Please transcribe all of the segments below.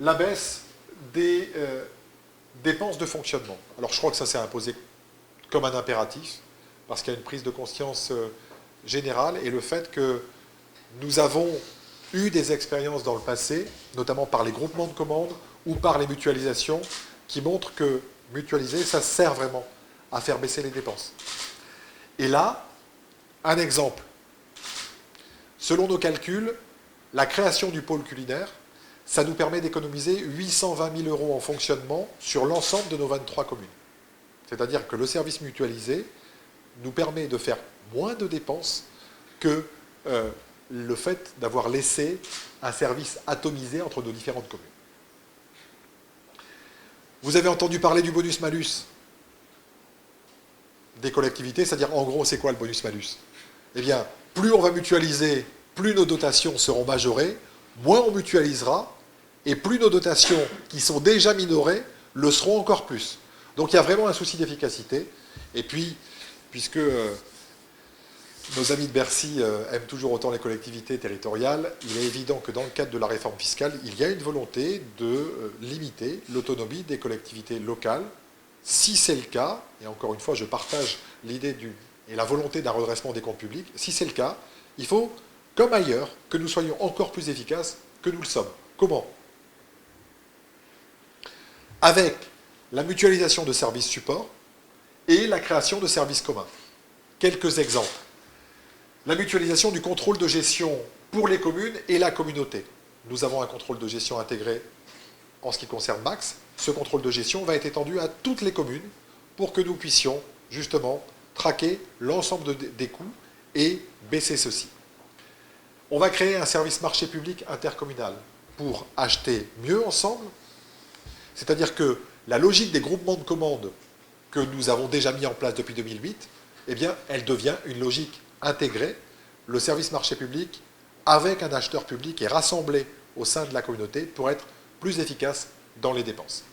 la baisse des dépenses de fonctionnement. Alors je crois que ça s'est imposé comme un impératif, parce qu'il y a une prise de conscience générale, et le fait que nous avons eu des expériences dans le passé, notamment par les groupements de commandes ou par les mutualisations, qui montrent que mutualiser, ça sert vraiment à faire baisser les dépenses. Et là, un exemple. Selon nos calculs, la création du pôle culinaire, ça nous permet d'économiser 820 000 euros en fonctionnement sur l'ensemble de nos 23 communes. C'est-à-dire que le service mutualisé nous permet de faire moins de dépenses que le fait d'avoir laissé un service atomisé entre nos différentes communes. Vous avez entendu parler du bonus-malus des collectivités, c'est-à-dire en gros c'est quoi le bonus-malus? Eh bien, plus on va mutualiser, plus nos dotations seront majorées, moins on mutualisera, et plus nos dotations qui sont déjà minorées le seront encore plus. Donc il y a vraiment un souci d'efficacité. Et puis, puisque nos amis de Bercy aiment toujours autant les collectivités territoriales, il est évident que dans le cadre de la réforme fiscale, il y a une volonté de limiter l'autonomie des collectivités locales. Si c'est le cas, et encore une fois je partage l'idée et la volonté d'un redressement des comptes publics, si c'est le cas, il faut, comme ailleurs, que nous soyons encore plus efficaces que nous le sommes. Comment? Avec la mutualisation de services supports et la création de services communs. Quelques exemples. La mutualisation du contrôle de gestion pour les communes et la communauté. Nous avons un contrôle de gestion intégré en ce qui concerne Max. Ce contrôle de gestion va être étendu à toutes les communes pour que nous puissions justement traquer l'ensemble des coûts et baisser ceux-ci. On va créer un service marché public intercommunal pour acheter mieux ensemble. C'est-à-dire que la logique des groupements de commandes que nous avons déjà mis en place depuis 2008, eh bien, elle devient une logique intégrée. Le service marché public, avec un acheteur public, est rassemblé au sein de la communauté pour être plus efficace dans les dépenses.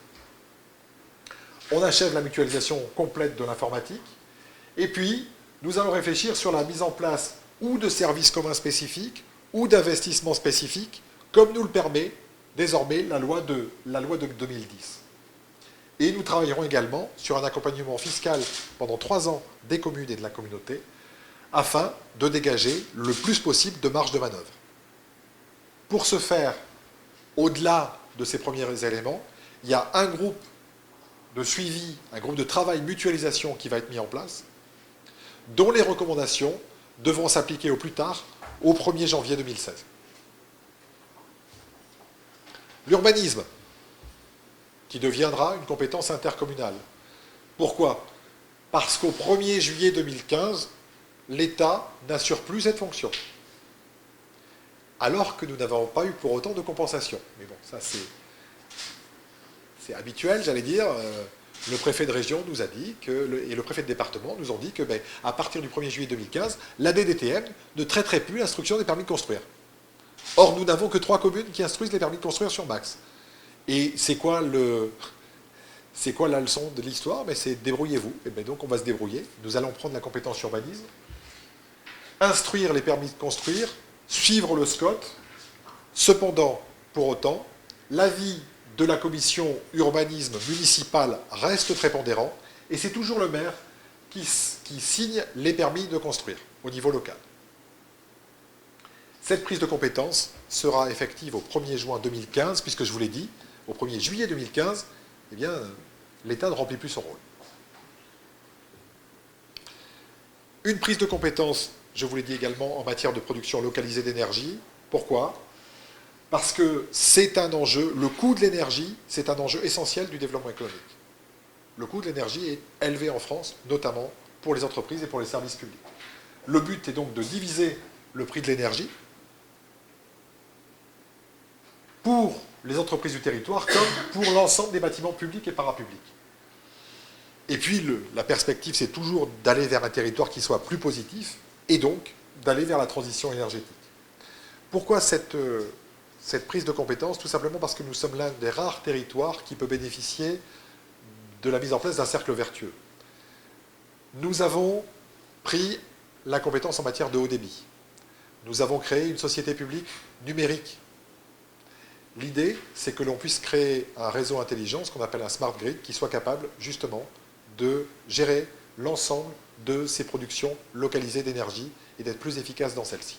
On achève la mutualisation complète de l'informatique. Et puis, nous allons réfléchir sur la mise en place ou de services communs spécifiques ou d'investissements spécifiques, comme nous le permet désormais la loi de 2010. Et nous travaillerons également sur un accompagnement fiscal pendant 3 ans des communes et de la communauté, afin de dégager le plus possible de marge de manœuvre. Pour ce faire, au-delà de ces premiers éléments, il y a un groupe de suivi, un groupe de travail mutualisation qui va être mis en place, dont les recommandations devront s'appliquer au plus tard au 1er janvier 2016. L'urbanisme, qui deviendra une compétence intercommunale. Pourquoi? Parce qu'au 1er juillet 2015, l'État n'assure plus cette fonction. Alors que nous n'avons pas eu pour autant de compensation. Mais bon, ça c'est habituel, j'allais dire. Le préfet de région nous a dit et le préfet de département nous ont dit que à partir du 1er juillet 2015, la DDTM ne traiterait plus l'instruction des permis de construire. Or, nous n'avons que 3 communes qui instruisent les permis de construire sur Max. Et c'est quoi la leçon de l'histoire? C'est débrouillez-vous. Et donc on va se débrouiller. Nous allons prendre la compétence urbanisme, instruire les permis de construire, suivre le SCOT. Cependant, pour autant, l'avis de la commission urbanisme municipale reste prépondérant, et c'est toujours le maire qui signe les permis de construire au niveau local. Cette prise de compétence sera effective au 1er juin 2015, puisque je vous l'ai dit, au 1er juillet 2015, eh bien, l'État ne remplit plus son rôle. Une prise de compétence, je vous l'ai dit également, en matière de production localisée d'énergie. Pourquoi? Parce que c'est un enjeu, le coût de l'énergie, c'est un enjeu essentiel du développement économique. Le coût de l'énergie est élevé en France, notamment pour les entreprises et pour les services publics. Le but est donc de diviser le prix de l'énergie pour les entreprises du territoire comme pour l'ensemble des bâtiments publics et parapublics. Et puis la perspective, c'est toujours d'aller vers un territoire qui soit plus positif et donc d'aller vers la transition énergétique. Pourquoi cette prise de compétence? Tout simplement parce que nous sommes l'un des rares territoires qui peut bénéficier de la mise en place d'un cercle vertueux. Nous avons pris la compétence en matière de haut débit. Nous avons créé une société publique numérique. L'idée, c'est que l'on puisse créer un réseau intelligent, ce qu'on appelle un smart grid, qui soit capable justement de gérer l'ensemble de ces productions localisées d'énergie et d'être plus efficace dans celles-ci.